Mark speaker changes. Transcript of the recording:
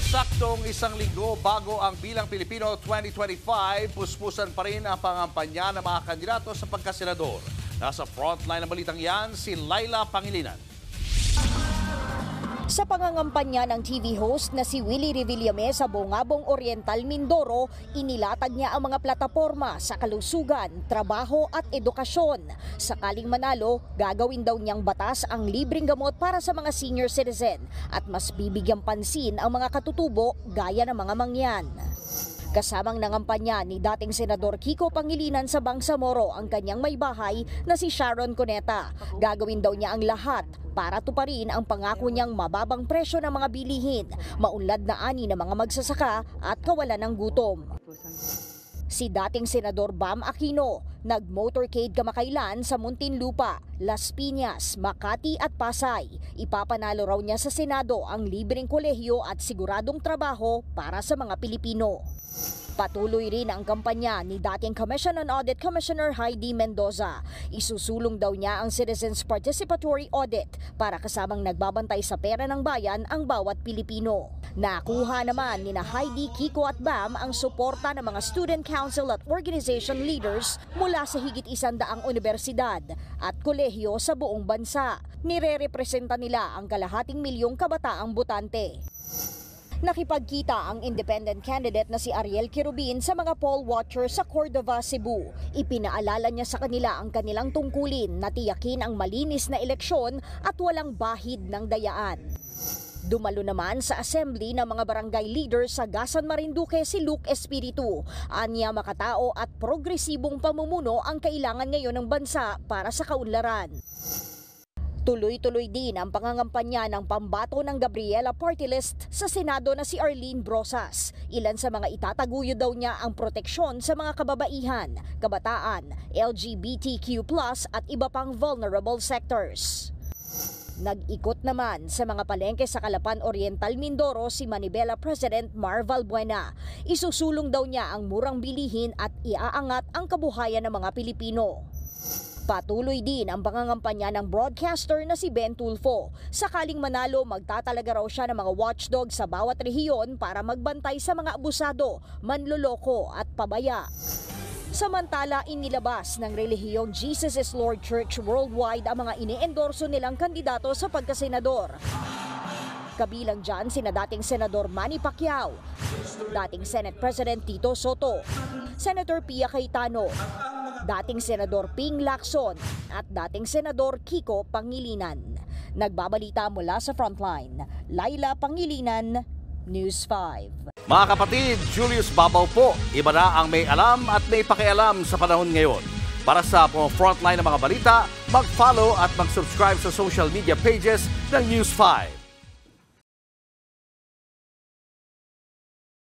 Speaker 1: Eksaktong isang linggo bago ang Bilang Pilipino 2025, puspusan pa rin ang pangampanya ng mga kandidato sa pagkasenador. Nasa frontline ng balitang yan, si Laila Pangilinan.
Speaker 2: Sa pangangampanya ng TV host na si Willie Revillame sa Bongabong Oriental, Mindoro, inilatag niya ang mga plataporma sa kalusugan, trabaho at edukasyon. Sakaling manalo, gagawin daw niyang batas ang libreng gamot para sa mga senior citizen at mas bibigyang pansin ang mga katutubo gaya ng mga mangyan. Kasamang nangampanya ni dating Senador Kiko Pangilinan sa Bangsamoro ang kanyang may bahay na si Sharon Cuneta. Gagawin daw niya ang lahat para tuparin ang pangako niyang mababang presyo ng mga bilihin, maunlad na ani ng mga magsasaka at kawalan ng gutom. Si dating Senador Bam Aquino, nag-motorcade kamakailan sa Muntinlupa, Las Piñas, Makati at Pasay. Ipapanalo raw niya sa Senado ang libreng kolehiyo at siguradong trabaho para sa mga Pilipino. Patuloy rin ang kampanya ni dating Commission on Audit Commissioner Heidi Mendoza. Isusulong daw niya ang Citizens Participatory Audit para kasamang nagbabantay sa pera ng bayan ang bawat Pilipino. Nakuha naman ni Heidi, Kiko at Bam ang suporta ng mga student council at organization leaders mula sa higit 100 universidad at kolehiyo sa buong bansa. Nire-representa nila ang kalahating milyong kabataang botante. Nakipagkita ang independent candidate na si Ariel Quirubin sa mga poll watchers sa Cordova, Cebu. Ipinaalala niya sa kanila ang kanilang tungkulin na tiyakin ang malinis na eleksyon at walang bahid ng dayaan. Dumalo naman sa assembly ng mga barangay leaders sa Gasan, Marinduque si Luke Espiritu. Anya makatao at progresibong pamumuno ang kailangan ngayon ng bansa para sa kaunlaran. Tuloy-tuloy din ang pangangampanya ng pambato ng Gabriela Party List sa Senado na si Arlene Brosas. Ilan sa mga itataguyod daw niya ang proteksyon sa mga kababaihan, kabataan, LGBTQ+ at iba pang vulnerable sectors. Nag-ikot naman sa mga palengke sa Calapan Oriental, Mindoro si Manibela President Mar Valbuena. Isusulong daw niya ang murang bilihin at iaangat ang kabuhayan ng mga Pilipino. Patuloy din ang pangangampanya ng broadcaster na si Ben Tulfo. Sakaling manalo, magtatalaga raw siya ng mga watchdog sa bawat rehiyon para magbantay sa mga abusado, manloloko at pabaya. Samantala, inilabas ng relihiyong Jesus is Lord Church Worldwide ang mga ine-endorso nilang kandidato sa pagkasenador. Kabilang dyan sina dating Senador Manny Pacquiao, dating Senate President Tito Soto, Senator Pia Cayetano, dating Senador Ping Lacson at dating Senador Kiko Pangilinan. Nagbabalita mula sa Frontline, Laila Pangilinan, News 5.
Speaker 1: Mga kapatid, Julius Babaw po. Iba na ang may alam at may pakialam sa panahon ngayon. Para sa Frontline ng mga balita, mag-follow at mag-subscribe sa social media pages ng News 5.